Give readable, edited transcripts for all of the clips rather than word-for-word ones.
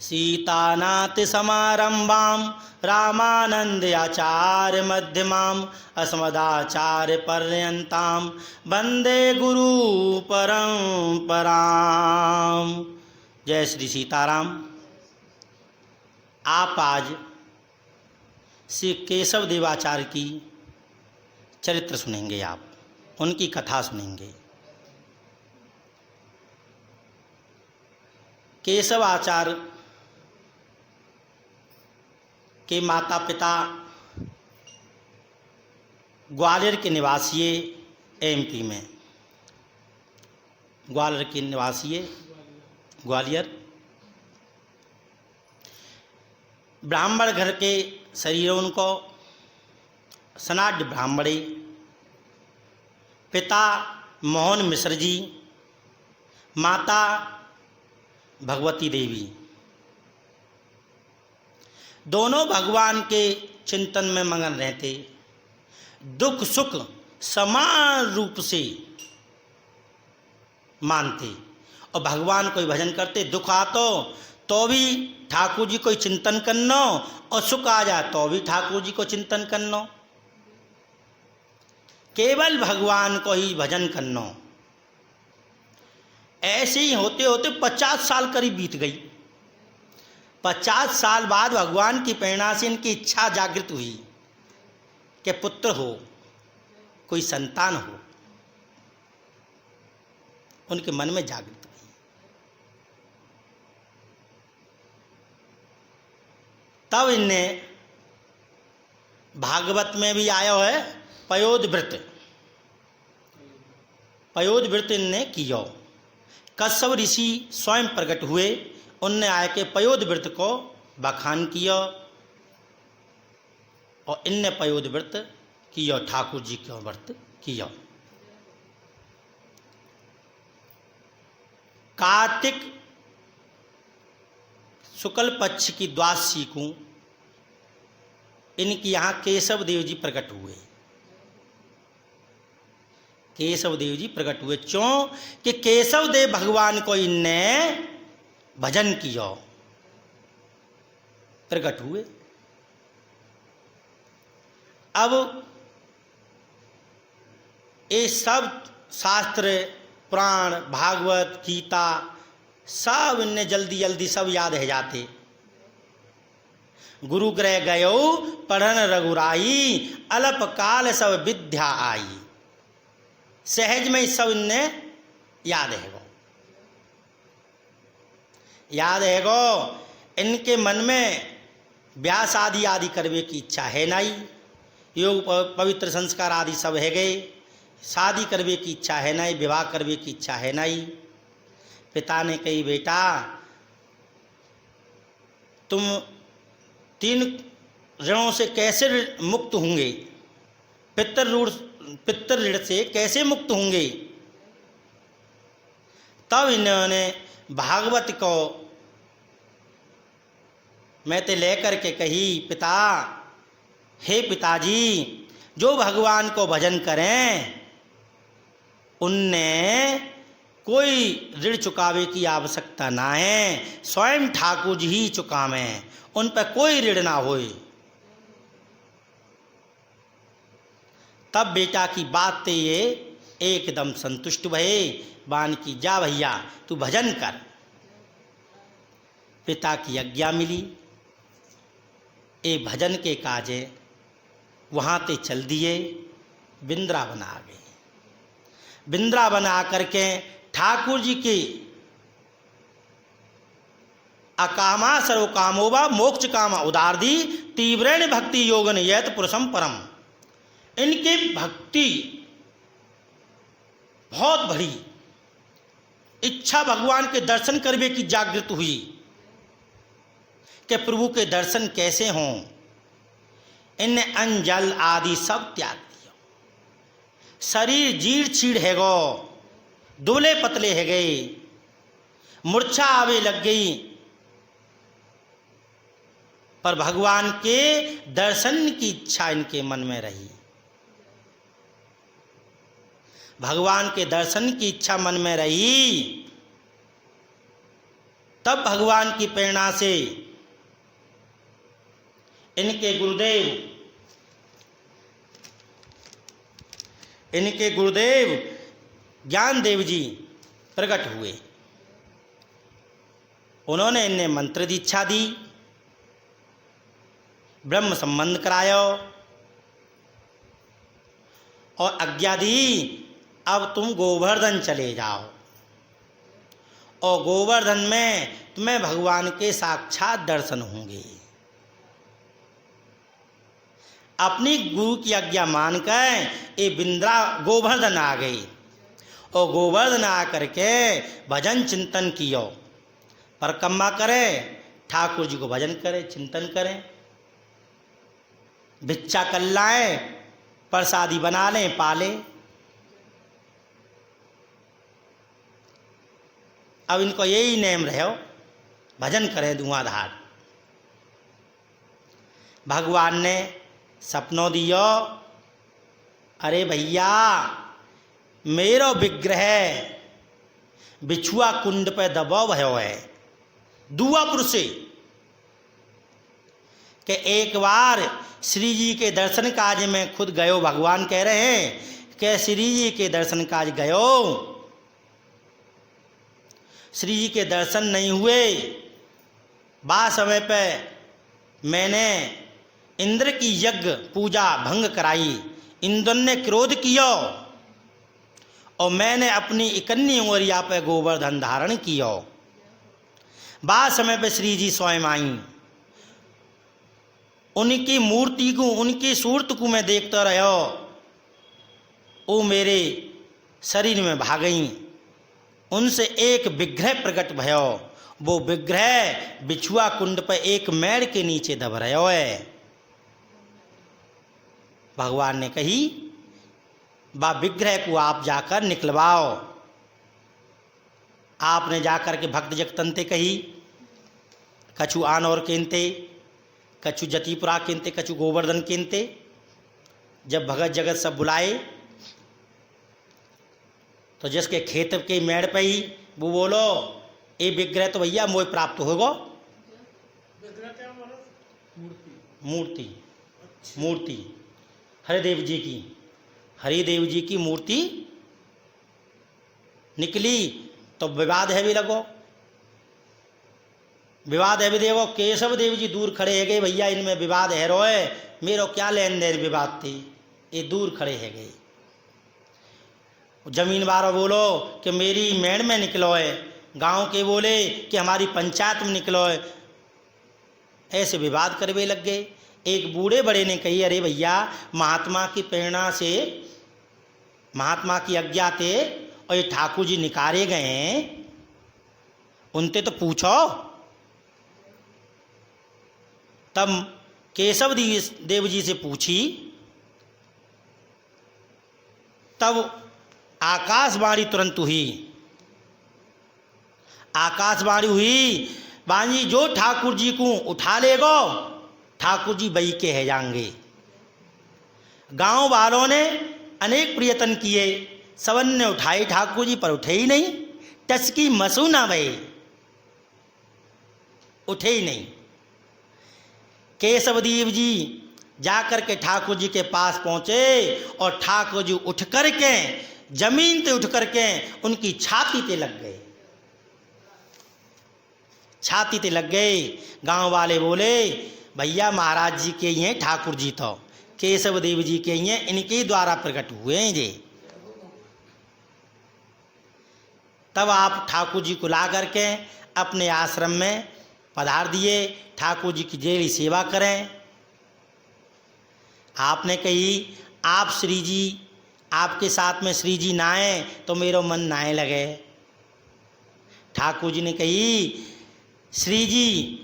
सीतानाथ समारंभां रामानंदाचार्य मध्यमाम् अस्मदाचार्य पर्यन्तां वंदे गुरु परंपरां। जय श्री सीताराम। आप आज श्री केशव देवाचार्य की चरित्र सुनेंगे, आप उनकी कथा सुनेंगे। केशव आचार्य के माता पिता ग्वालियर के निवासी, एमपी में ग्वालियर के निवासी, ग्वालियर। ब्राह्मण घर के शरीर उनको, सनाढ़ ब्राह्मणे। पिता मोहन मिश्र जी, माता भगवती देवी। दोनों भगवान के चिंतन में मगन रहते, दुख सुख समान रूप से मानते और भगवान को भजन करते। दुख आ तो भी ठाकुर जी को चिंतन करना, और सुख आ जाए तो भी ठाकुर जी को चिंतन करना, केवल भगवान को ही भजन करना। ऐसे ही होते होते 50 साल करीब बीत गई। 50 साल बाद भगवान की प्रेरणा से इनकी इच्छा जागृत हुई कि पुत्र हो, कोई संतान हो। उनके मन में जागृत हुई। तब इनने भागवत में भी आया है पयोद व्रत। पयोद व्रत इनने किया। कश्यप ऋषि स्वयं प्रकट हुए, उनने आए के पयोद व्रत को बखान किया और इनने पयोद व्रत किया, ठाकुर जी का व्रत किया। कार्तिक शुक्ल पक्ष की द्वादशी को इनकी यहाँ केशव देव जी प्रकट हुए। केशव देव जी प्रकट हुए क्यों कि केशव देव भगवान को इनने भजन किया, प्रकट हुए। अब ये सब शास्त्र, पुराण, भागवत, गीता सब इनने जल्दी जल्दी सब याद है जाते। गुरु ग्रह गयो पढ़न रघुराई, अल्प काल सब विद्या आई। सहज में सब इनने याद है गो, याद है गो। इनके मन में व्यास आदि आदि करवे की इच्छा है नहीं, योग पवित्र संस्कार आदि सब है गए। शादी करवे की इच्छा है नहीं, विवाह करवे की इच्छा है नहीं। पिता ने कही, बेटा तुम 3 ऋणों से कैसे मुक्त होंगे, पितृ ऋण से कैसे मुक्त होंगे। तब इन्होंने भागवत को मैं ते लेकर के कही, पिता, हे पिताजी, जो भगवान को भजन करें उनने कोई ऋण चुकावे की आवश्यकता ना है, स्वयं ठाकुर जी ही चुकावें, उन पर कोई ऋण ना होए। तब बेटा की बात ते ये एकदम संतुष्ट भये, बान की जा भैया तू भजन कर। पिता की आज्ञा मिली, ये भजन के काजे वहाँ ते चल दिए, वृंदावन आ गए। वृंदावन आकर के ठाकुर जी की अकामा सर्वकामोवा मोक्ष कामा उदारदी तीव्रेण भक्ति योगन यत पुरुषम परम। इनकी भक्ति बहुत बड़ी इच्छा भगवान के दर्शन करने की जागृत हुई कि प्रभु के दर्शन कैसे हों। इनने अन्न जल आदि सब त्याग दिया। शरीर जीर्ण चीड़ है गो, दुबले पतले है गए, मूर्छा आवे लग गई, पर भगवान के दर्शन की इच्छा इनके मन में रही। भगवान के दर्शन की इच्छा मन में रही तब भगवान की प्रेरणा से इनके गुरुदेव ज्ञानदेव जी प्रकट हुए। उन्होंने इन्हें मंत्र दीक्षा दी, ब्रह्म संबंध करायो और आज्ञा दी, अब तुम गोवर्धन चले जाओ और गोवर्धन में तुम्हें भगवान के साक्षात दर्शन होंगे। अपनी गुरु की आज्ञा मानकर ये गोवर्धन आ गई और गोवर्धन आ करके भजन चिंतन कियो, परिक्रमा करें, ठाकुर जी को भजन करें, चिंतन करें, भिक्षा कर लाएं, प्रसादी बना लें, पाले। अब इनको यही नेम रहो, भजन करें धुआंधार। भगवान ने सपनों दियो, अरे भैया मेरो विग्रह बिछुआ कुंड पे दबाव भयो है दुआपुर से, कि एक बार श्री जी के दर्शन काज में खुद गयो। भगवान कह रहे हैं कि श्री जी के दर्शन काज गयो, श्री जी के दर्शन नहीं हुए। बा समय पे मैंने इंद्र की यज्ञ पूजा भंग कराई, इंद्र ने क्रोध किया और मैंने अपनी इकन्नी उंगलिया पे गोवर्धन धारण किया। बाद समय पे श्री जी स्वयं आई, उनकी मूर्ति को, उनकी सूरत को मैं देखता रहो, वो मेरे शरीर में भाग गई। उनसे एक विग्रह प्रकट भयो, वो विग्रह बिछुआ कुंड पर एक मेड़ के नीचे दब रहो है। भगवान ने कही, बा विग्रह को आप जाकर निकलवाओ। आपने जाकर के भक्त जगतंते कही, कछु आन और केनते, कछु जतिपुरा केनते, कछु गोवर्धन केनते। जब भगत जगत सब बुलाए तो जिसके खेत के मेड़ पे ही वो बोलो, ये विग्रह तो भैया मोह प्राप्त होगा। मूर्ति हरिदेव जी की मूर्ति निकली तो विवाद है भी लगो, विवाद है भी देखो। केशव देव जी दूर खड़े है गए, भैया इनमें विवाद है रोए, मेरो क्या लेन देन विवाद थी, ये दूर खड़े है गए। जमीन वालों बोलो कि मेरी मेड़ में निकलो है, गांव के बोले कि हमारी पंचायत में निकलो है, ऐसे विवाद करवे लग गए। एक बूढ़े बड़े ने कही, अरे भैया महात्मा की प्रेरणा से, महात्मा की आज्ञा थे और ये ठाकुर जी निकारे गए हैं, उनसे तो पूछो। तब केशव देव जी से पूछी, तब आकाशवाणी तुरंत हुई। आकाशवाणी हुई, बांजी जो ठाकुर जी को उठा लेगो ठाकुर जी बई के है जाएंगे। गांव वालों ने अनेक प्रयत्न किए, सबन ने उठाए ठाकुर जी, पर उठे ही नहीं। टचकी मसू ना भये, उठे ही नहीं। केशवदेव जी जाकर के ठाकुर जी के पास पहुंचे और ठाकुर जी उठ करके जमीन पे उठ करके उनकी छाती पे लग गए, छाती पे लग गए। गांव वाले बोले, भैया महाराज जी के ही हैं ठाकुर जी, तो केशव देव जी के ही हैं, इनके द्वारा प्रकट हुए हैं ये। तब आप ठाकुर जी को ला करके अपने आश्रम में पधार दिए, ठाकुर जी की जेली सेवा करें। आपने कही, आप श्री जी, आपके साथ में श्री जी नाए तो मेरो मन नाए लगे। ठाकुर जी ने कही, श्री जी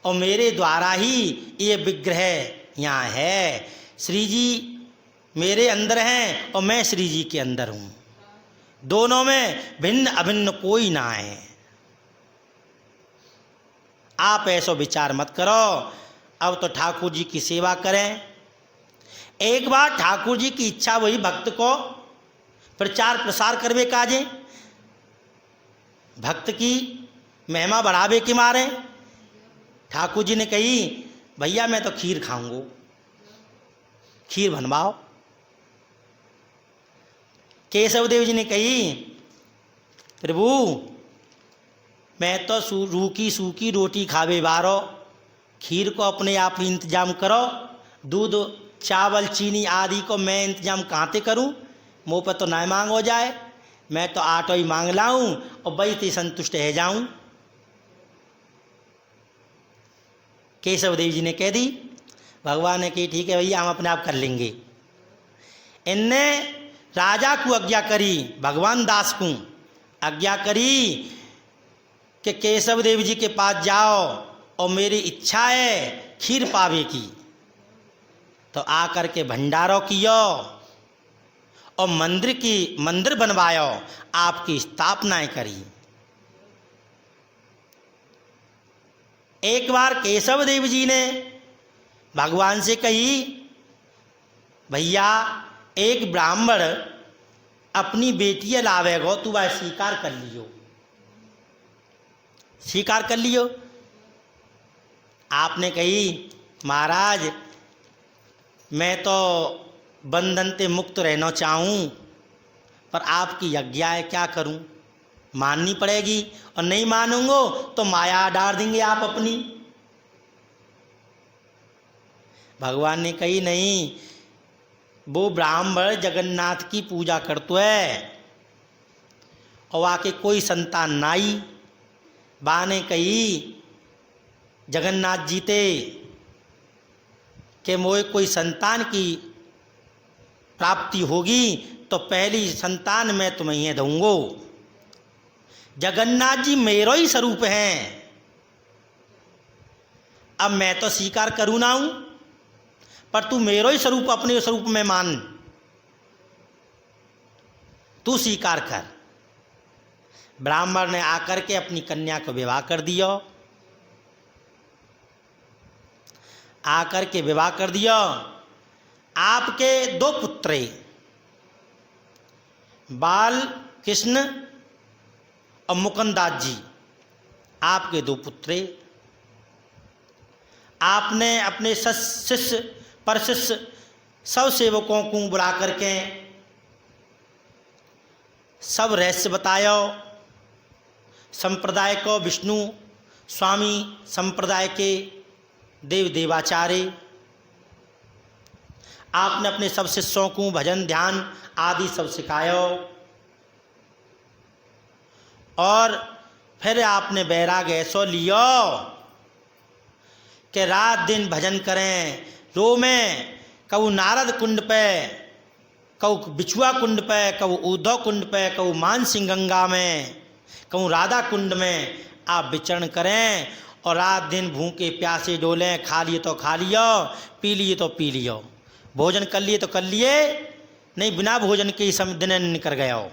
और मेरे द्वारा ही ये विग्रह यहाँ है, श्री जी मेरे अंदर हैं और मैं श्री जी के अंदर हूँ, दोनों में भिन्न अभिन्न कोई ना है। आप ऐसा विचार मत करो, अब तो ठाकुर जी की सेवा करें। एक बार ठाकुर जी की इच्छा वही भक्त को प्रचार प्रसार करवे काजे। भक्त की महिमा बढ़ावे के मारे ठाकुर जी ने कही भैया मैं तो खीर खाऊंगा, खीर बनवाओ। केशव देव जी ने कही प्रभु मैं तो रूखी सूखी रोटी खावे बारो, खीर को अपने आप ही इंतजाम करो, दूध चावल चीनी आदि को मैं इंतजाम कहाँ से करूँ, मुँह पर तो ना मांग हो जाए, मैं तो आटो ही मांग लाऊं और बई से संतुष्ट है जाऊं। केशव देव जी ने कह दी, भगवान ने कही ठीक है भैया हम अपने आप कर लेंगे। इनने राजा को आज्ञा करी, भगवान दास को आज्ञा करी कि केशव देव जी के पास जाओ और मेरी इच्छा है खीर पावे की। तो आकर के भंडारो कियो और मंदिर बनवायो, आपकी स्थापनाएं करी। एक बार केशव देव जी ने भगवान से कही भैया एक ब्राह्मण अपनी बेटियां लावेगो, तू वह स्वीकार कर लियो, स्वीकार कर लियो। आपने कही महाराज मैं तो बंधन से मुक्त रहना चाहूँ, पर आपकी आज्ञा है क्या करूँ, माननी पड़ेगी, और नहीं मानूंगो तो माया डाल देंगे आप अपनी। भगवान ने कही नहीं, वो ब्राह्मण जगन्नाथ की पूजा करतो है और आके कोई संतान नाई। बा ने कही जगन्नाथ जी ते कि मोए कोई संतान की प्राप्ति होगी तो पहली संतान मैं तुम्हें ये दूंगो। जगन्नाथ जी मेरो ही स्वरूप हैं, अब मैं तो स्वीकार करूँ ना हूँ, पर तू मेरो ही स्वरूप अपने स्वरूप में मान, तू स्वीकार कर। ब्राह्मण ने आकर के अपनी कन्या को विवाह कर दिया, आकर के विवाह कर दिया। आपके दो पुत्रे बाल कृष्ण और मुकुंदास जी, आपके दो पुत्रे। आपने अपने शिष्य पर शिष्य सब सेवकों को बुला करके सब रहस्य बतायो। संप्रदाय को विष्णु स्वामी संप्रदाय के देव देवाचार्य, आपने अपने सब शिष्यों को भजन ध्यान आदि सब सिखायो। और फिर आपने बैराग ऐसो लियो कि रात दिन भजन करें, रो में कऊ नारद कुंड पे, कऊ बिछुआ कुंड पे, कऊ उद्धव कुंड पे, कऊ मानसिंह गंगा में, कऊ राधा कुंड में आप विचरण करें और रात दिन भूखे प्यासे डोलें। खा लिए तो खा लियो, पी लिए तो पी लियो, भोजन कर लिए तो कर लिए, नहीं बिना भोजन के ही समय दिन निकल गया हो।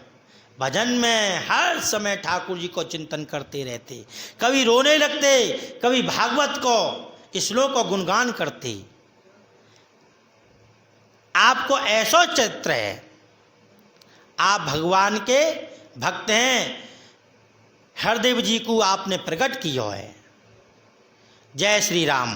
भजन में हर समय ठाकुर जी को चिंतन करते रहते, कभी रोने लगते, कभी भागवत को श्लोक को गुणगान करते। आपको ऐसा चरित्र है, आप भगवान के भक्त हैं, हरदेव जी को आपने प्रकट किया है। जय श्री राम।